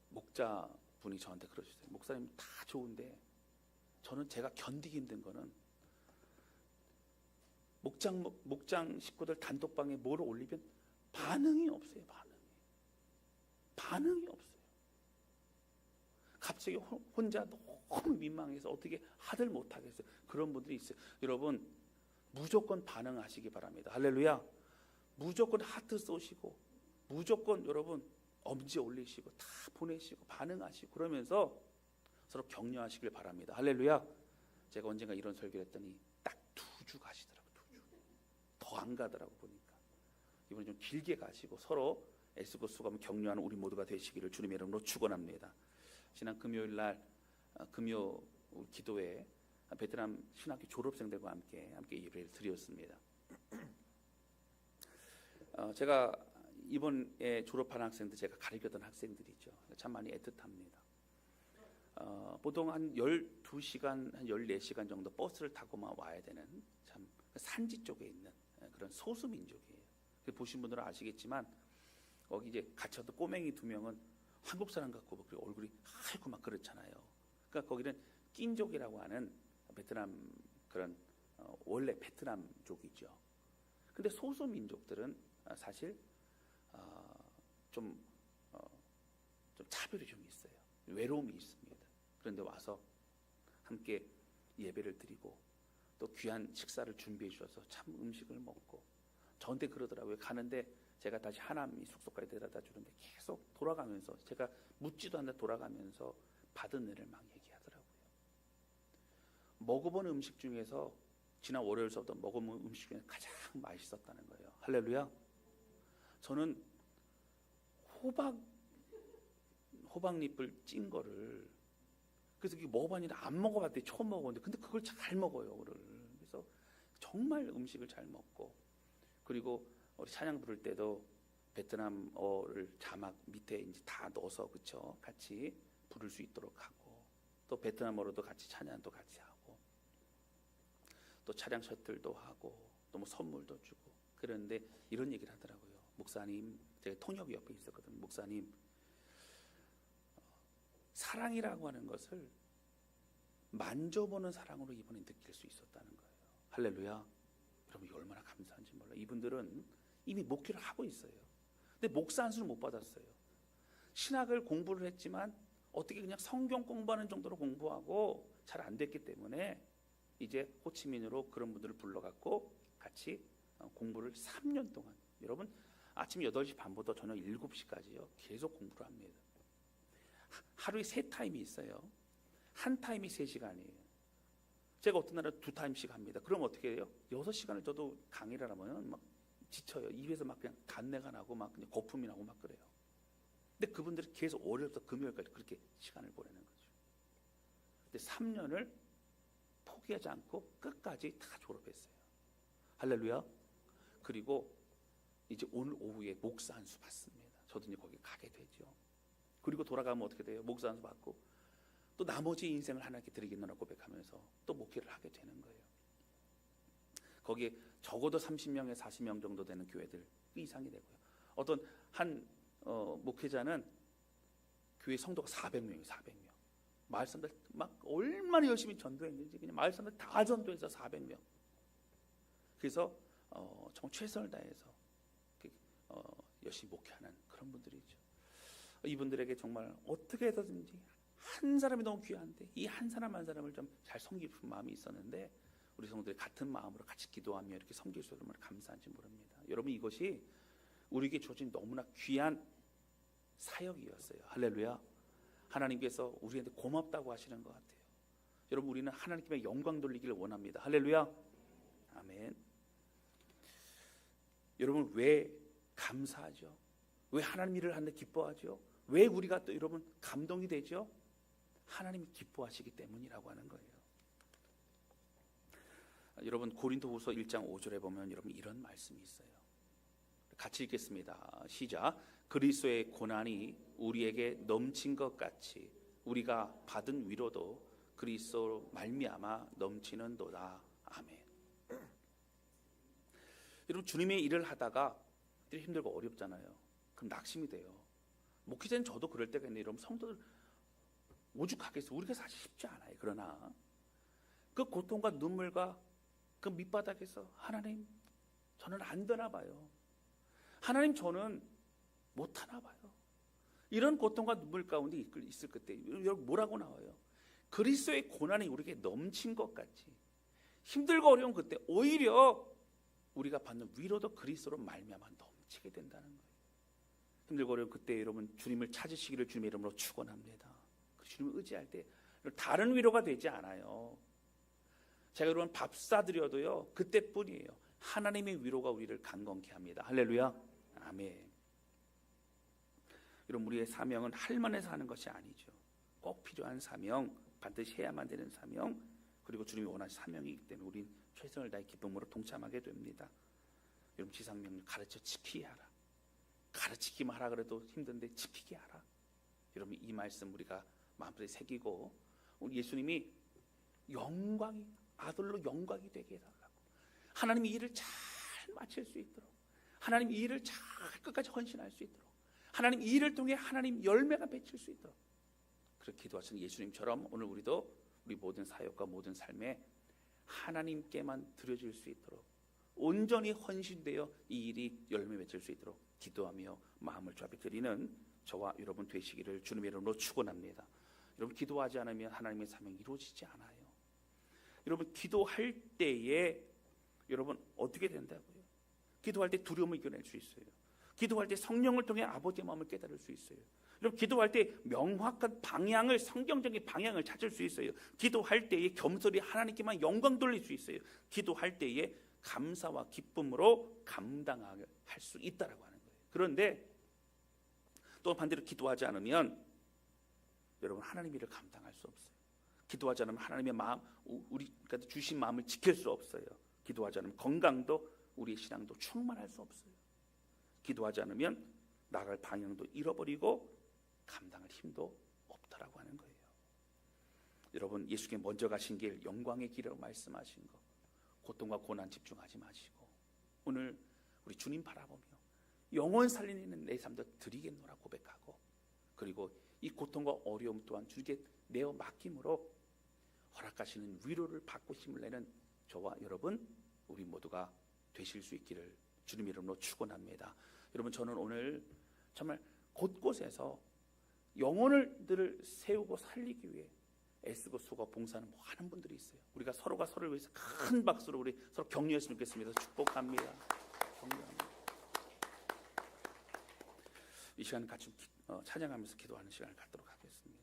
Speaker 1: 목자분이 저한테 그러셨어요. 목사님 다 좋은데 저는 제가 견디기 힘든 거는 목장 식구들 단톡방에 뭐를 올리면 반응이 없어요. 반응이 없어요. 갑자기 혼자 너무 민망해서 어떻게 하들 못하겠어요. 그런 분들이 있어요. 여러분 무조건 반응하시기 바랍니다. 할렐루야. 무조건 하트 쏘시고, 무조건 여러분 엄지 올리시고 다 보내시고 반응하시고 그러면서 서로 격려하시길 바랍니다. 할렐루야. 제가 언젠가 이런 설교를 했더니 딱 2주 가시더라고요. 2주. 더 안 가더라고 보니까. 이번에 좀 길게 가시고 서로 애쓰고 수고하며 격려하는 우리 모두가 되시기를 주님의 이름으로 축원합니다. 지난 금요일 날 금요 기도회 베트남 신학교 졸업생들과 함께 예배를 드렸습니다. 제가 이번에 졸업한 학생들, 제가 가르쳤던 학생들이죠. 참 많이 애틋합니다. 보통 한 12시간, 한 14시간 정도 버스를 타고만 와야 되는 참 산지 쪽에 있는 그런 소수민족이에요. 보신 분들은 아시겠지만 거기 이제 갇혀도 꼬맹이 2명은 한국 사람 같고 얼굴이 하얗고 막 그렇잖아요. 그러니까 거기는 낀족이라고 하는 베트남 그런 원래 베트남족이죠. 근데 소수 민족들은 사실 좀 차별이 좀 있어요. 외로움이 있습니다. 그런데 와서 함께 예배를 드리고 또 귀한 식사를 준비해 주셔서 참 음식을 먹고, 저한테 그러더라고요. 가는데 제가 다시 하남이 숙소까지 데려다 주는데 계속 돌아가면서, 제가 묻지도 않는데 돌아가면서 받은 은혜를 막 얘기하더라고요. 먹어본 음식 중에서 지난 월요일서부터 먹어본 음식 중에 가장 맛있었다는 거예요. 할렐루야. 저는 호박잎을 찐 거를, 그래서 이게 먹어봤는데 안 먹어봤더니 처음 먹었는데, 근데 그걸 잘 먹어요. 그래서 정말 음식을 잘 먹고, 그리고 우리 찬양 부를 때도 베트남어를 자막 밑에 이제 다 넣어서 그쵸 같이 부를 수 있도록 하고, 또 베트남어로도 같이 찬양도 같이 하고, 또 차량 셔틀도 하고 또 뭐 선물도 주고 그런데 이런 얘기를 하더라고요. 목사님, 제가 통역이 옆에 있었거든요. 목사님, 사랑이라고 하는 것을 만져보는 사랑으로 이번에 느낄 수 있었다는 거예요. 할렐루야. 여러분 얼마나 감사한지 몰라요. 이분들은 이미 목회를 하고 있어요. 근데 목사 안수를 못 받았어요. 신학을 공부를 했지만 어떻게 그냥 성경 공부하는 정도로 공부하고 잘 안 됐기 때문에 이제 호치민으로 그런 분들을 불러갖고 같이 공부를 3년 동안, 여러분 아침 8시 반부터 저녁 7시까지요 계속 공부를 합니다. 하루에 3타임이 있어요. 한 타임이 3시간이에요. 제가 어떤 날은 2타임씩 합니다. 그럼 어떻게 해요? 6시간을 저도 강의를 하면 막 지쳐요. 입에서 막 그냥 단내가 나고 막 그냥 거품이 나고 막 그래요. 근데 그분들이 계속 월요일부터 금요일까지 그렇게 시간을 보내는 거죠. 근데 3년을 포기하지 않고 끝까지 다 졸업했어요. 할렐루야. 그리고 이제 오늘 오후에 목사 안수 받습니다. 저도 이제 거기 가게 되죠. 그리고 돌아가면 어떻게 돼요? 목사 안수 받고 또 나머지 인생을 하나님께 드리겠노라 고백하면서 또 목회를 하게 되는 거예요. 거기에 적어도 30명에 40명 정도 되는 교회들 이상이 되고요. 어떤 한 목회자는 교회 성도가 400명이에요. 400명. 마을 사람들 막 얼마나 열심히 전도했는지 그냥 마을 사람들 다 전도해서 400명. 그래서 정말 최선을 다해서 열심히 목회하는 그런 분들이죠. 이분들에게 정말 어떻게 해서든지 한 사람이 너무 귀한데 이 한 사람 한 사람을 좀 잘 섬기고 싶은 마음이 있었는데 우리 성도들이 같은 마음으로 같이 기도하며 이렇게 섬길 수 얼마나 감사한지 모릅니다. 여러분 이것이 우리에게 주어진 너무나 귀한 사역이었어요. 할렐루야. 하나님께서 우리한테 고맙다고 하시는 것 같아요. 여러분 우리는 하나님께 영광 돌리기를 원합니다. 할렐루야. 아멘. 여러분 왜 감사하죠? 왜 하나님 일을 하는데 기뻐하죠? 왜 우리가 또 여러분 감동이 되죠? 하나님이 기뻐하시기 때문이라고 하는 거예요. 여러분 고린도후서 1장 5절에 보면 여러분 이런 말씀이 있어요. 같이 읽겠습니다. 시작. 그리스도의 고난이 우리에게 넘친 것 같이 우리가 받은 위로도 그리스도로 말미암아 넘치는도다. 아멘. 여러분 주님의 일을 하다가 힘들고 어렵잖아요. 그럼 낙심이 돼요. 목회자는 저도 그럴 때가 있는데 여러분 성도들 오죽하겠어요. 우리가 사실 쉽지 않아요. 그러나 그 고통과 눈물과 그 밑바닥에서 하나님 저는 안 되나 봐요. 하나님 저는 못하나 봐요. 이런 고통과 눈물 가운데 있을 그때 여러분 뭐라고 나와요? 그리스도의 고난이 우리에게 넘친 것 같이 힘들고 어려운 그때 오히려 우리가 받는 위로도 그리스도로 말미암아 넘치게 된다는 거예요. 힘들고 어려운 그때 여러분 주님을 찾으시기를 주님의 이름으로 축원합니다. 그 주님을 의지할 때 다른 위로가 되지 않아요. 제가 여러분 밥 사드려도요 그때뿐이에요. 하나님의 위로가 우리를 강건케 합니다. 할렐루야. 아멘. 여러분 우리의 사명은 할 만해서 하는 것이 아니죠. 꼭 필요한 사명, 반드시 해야만 되는 사명, 그리고 주님이 원하는 사명이기 때문에 우린 최선을 다해 기쁨으로 동참하게 됩니다. 여러분 지상명령 가르쳐 지키게 하라. 가르치기만 하라 그래도 힘든데 지키게 하라. 여러분 이 말씀 우리가 마음속에 새기고 우리 예수님이 영광이 아들로 영광이 되게 해달라고 하나님이 일을 잘 마칠 수 있도록 하나님 이 일을 잘 끝까지 헌신할 수 있도록 하나님 이 일을 통해 하나님 열매가 맺힐 수 있도록 그렇게 기도하시는 예수님처럼 오늘 우리도 우리 모든 사역과 모든 삶에 하나님께만 드려질 수 있도록 온전히 헌신되어 이 일이 열매 맺을 수 있도록 기도하며 마음을 조합해 드리는 저와 여러분 되시기를 주님의 이름으로 축원합니다. 여러분 기도하지 않으면 하나님의 사명이 이루어지지 않아요. 여러분 기도할 때에 여러분 어떻게 된다고요? 기도할 때 두려움을 이겨낼 수 있어요. 기도할 때 성령을 통해 아버지의 마음을 깨달을 수 있어요. 여러분 기도할 때 명확한 방향을 성경적인 방향을 찾을 수 있어요. 기도할 때에 겸손히 하나님께만 영광 돌릴 수 있어요. 기도할 때에 감사와 기쁨으로 감당할 수 있다라고 하는 거예요. 그런데 또 반대로 기도하지 않으면 여러분 하나님 일을 감당할 수 없어요. 기도하지 않으면 하나님의 마음, 우리가 주신 마음을 지킬 수 없어요. 기도하지 않으면 건강도 우리의 신앙도 충만할 수 없어요. 기도하지 않으면 나갈 방향도 잃어버리고 감당할 힘도 없다라고 하는 거예요. 여러분 예수께 먼저 가신 길 영광의 길이라고 말씀하신 거 고통과 고난 집중하지 마시고 오늘 우리 주님 바라보며 영원 살리는 내 삶도 드리겠노라 고백하고, 그리고 이 고통과 어려움 또한 주님께 내어 맡김으로 허락하시는 위로를 받고 힘을 내는 저와 여러분 우리 모두가 되실 수 있기를 주님 이름으로 축원합니다. 여러분, 저는 오늘 정말 곳곳에서 영혼들을 세우고 살리기 위해 애쓰고 수고 봉사하는 많은 분들이 있어요. 우리가 서로가 서로를 위해서 큰 박수로 우리 서로 격려했으면 좋겠습니다. 축복합니다. 격려합니다. 이 시간 같이 찬양하면서 기도하는 시간을 갖도록 하겠습니다.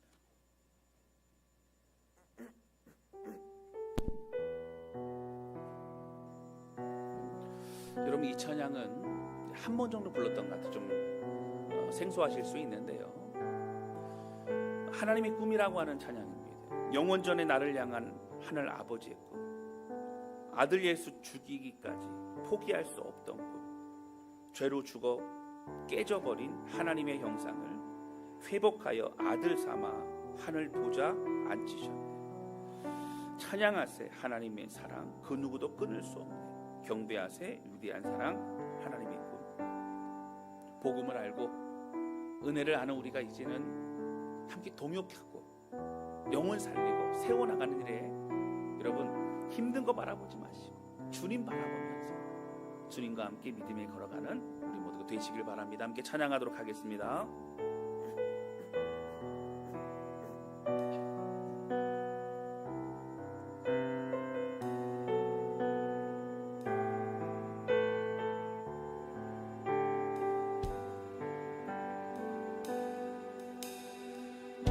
Speaker 1: 여러분, 이 찬양은 한 번 정도 불렀던 것 같아요. 좀 생소하실 수 있는데요, 하나님의 꿈이라고 하는 찬양입니다. 영원전에 나를 향한 하늘 아버지의 꿈, 아들 예수 죽이기까지 포기할 수 없던 꿈, 죄로 죽어 깨져버린 하나님의 형상을 회복하여 아들 삼아 하늘 보좌 앉히셨네. 찬양하세 하나님의 사랑, 그 누구도 끊을 수 없네. 경배하세 위대한 사랑 하나님의 꿈. 복음을 알고 은혜를 아는 우리가 이제는 함께 동역하고 영혼 살리고 세워나가는 일에 여러분 힘든 거 바라보지 마시고 주님 바라보면서 주님과 함께 믿음에 걸어가는 우리 모두가 되시길 바랍니다. 함께 찬양하도록 하겠습니다.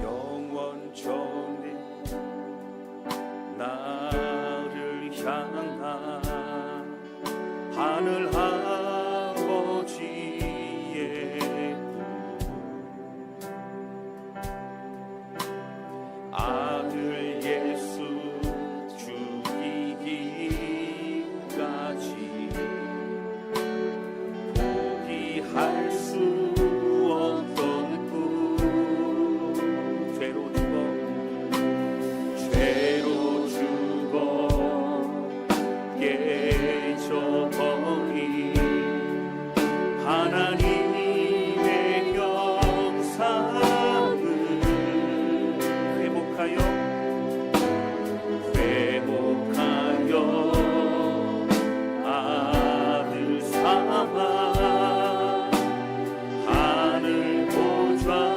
Speaker 2: 영원전에 나를 향한 하늘 아버지의 꿈, 아들 예수 죽이기까지 포기할 수 없던 꿈, 죄로 죽어 깨져버린 하나님의 형상을 회복하여 아들 삼아 하늘 보좌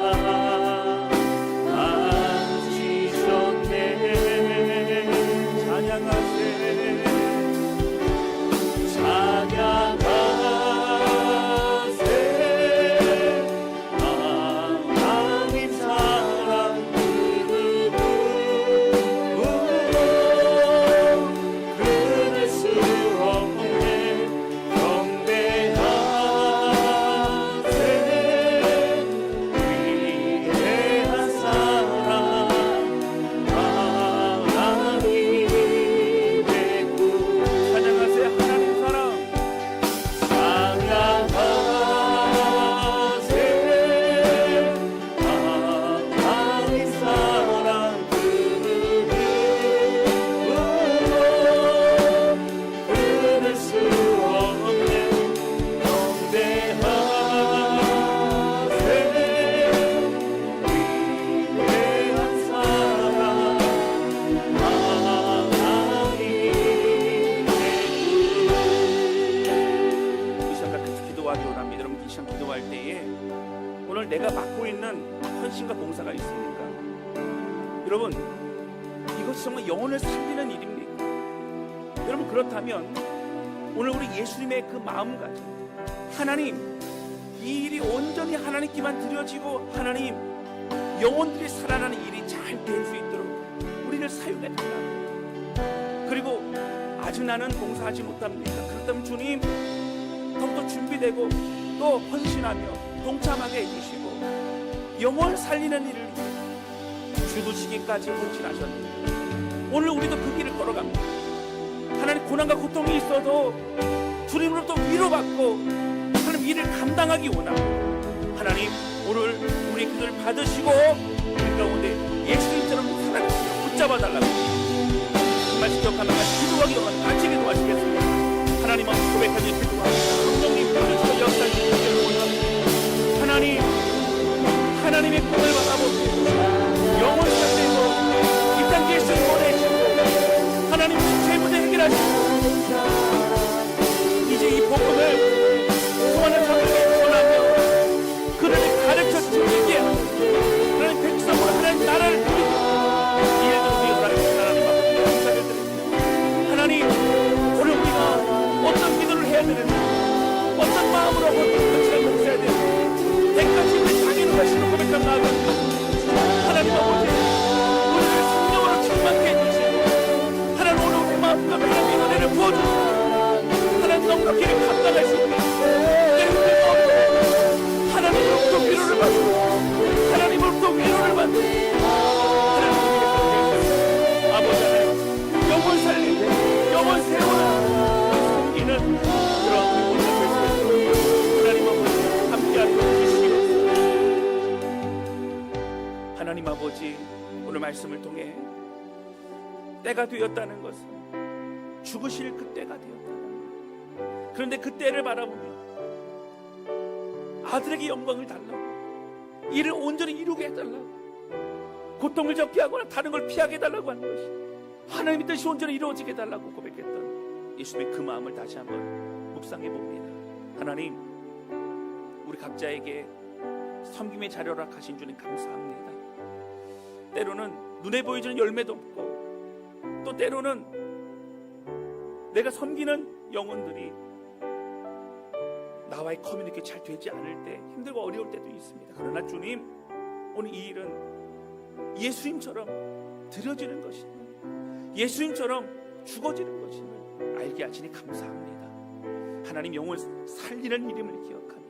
Speaker 2: 내가 맡고 있는 헌신과 봉사가 있습니까? 여러분, 이것이 정말 영혼을 살리는 일입니까? 여러분, 그렇다면 오늘 우리 예수님의 그 마음가짐, 하나님, 이 일이 온전히 하나님께만 드려지고 하나님, 영혼들이 살아나는 일이 잘 될 수 있도록 우리를 사용해 달라. 그리고 아직 나는 봉사하지 못합니다. 그렇다면 주님, 더욱더 준비되고 또 헌신하며 동참하게 해주시고 영혼 살리는 일을 위해 죽으시기까지 헌신하셨는데 오늘 우리도 그 길을 걸어갑니다. 하나님, 고난과 고통이 있어도 주님으로부터 위로받고 하나님 일을 감당하기 원하고, 하나님 오늘 우리 기도를 받으시고 우리 가운데 예수님처럼 살아가시며 붙잡아달라고 말씀 기억하며 같이 기도 구하기 동안 같이 기도하시겠습니다. 하나님 앞에 고백하며 기도합니다. 성령님 부르시고 역사하시기를 원합니다. 하나님, 하나님의 꿈을 바라보고 영혼 살리고 이 땅 예수를 보내시고 하나님 죄 문제 해결하시고 이제 이 복음을 수많은 사람에게 전하며 그를 가르쳐 주시게 하고 그런 백성과 하나님 나라를 부리고 이 일들을 위해 하나님 앞에 감사를 드립니다. 하나님, 오늘 우리가 어떤 기도를 해야 되는지, 어떤 마음으로 헌신을 봉사해야 되는지 때까지 우리 당연한 것으로 고백한 나아갑니다. 하나님 아버지, 우리를 성령으로 충만케 해주시고 하나님 오늘 우리 마음과 하나님의 은혜를 부어주시고 하나님 넉넉히 감당할 수 있는 하나님으로부터 위로를 받고 하나님으로부터 위로를 받고 하나님의 아버지 하나님 영원 살리고 영원 세우는 숨기는 그런 우리 모든 것을 하나님 아버지 함께하도록 주시옵소서. 하나님 아버지, 오늘 말씀을 통해 때가 되었다는 것은 죽으실 그 때가 되었다는 것. 그런데 그 때를 바라보며 아들에게 영광을 달라고, 이를 온전히 이루게 해달라고, 고통을 적게 하거나 다른 걸 피하게 해달라고 하는 것이 하나님의 뜻이 온전히 이루어지게 해달라고 고백했던 예수님의 그 마음을 다시 한번 묵상해 봅니다. 하나님, 우리 각자에게 섬김의 자료라 하신 주님 감사합니다. 때로는 눈에 보이지는 열매도 없고 또 때로는 내가 섬기는 영혼들이 나와의 커뮤니케이션이 잘 되지 않을 때 힘들고 어려울 때도 있습니다. 그러나 주님, 오늘 이 일은 예수님처럼 드려지는 것임을, 예수님처럼 죽어지는 것임을 알게 하시니 감사합니다. 하나님, 영혼 살리는 이름을 기억하며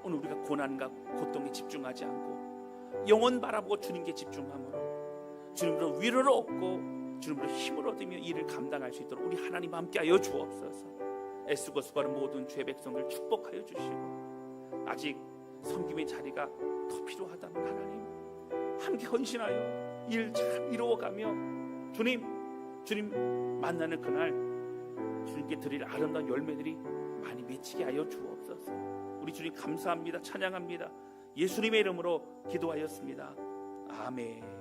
Speaker 2: 오늘 우리가 고난과 고통에 집중하지 않고 영혼 바라보고 주님께 집중함으로 주님으로 위로를 얻고 주님으로 힘을 얻으며 일을 감당할 수 있도록 우리 하나님 함께하여 주옵소서. 애쓰고 수고하는 모든 죄 백성들 축복하여 주시고 아직 섬김의 자리가 더 필요하다면 하나님 함께 헌신하여 일 잘 이루어가며 주님 만나는 그날 주님께 드릴 아름다운 열매들이 많이 맺히게 하여 주옵소서. 우리 주님 감사합니다. 찬양합니다. 예수님의 이름으로 기도하였습니다. 아멘.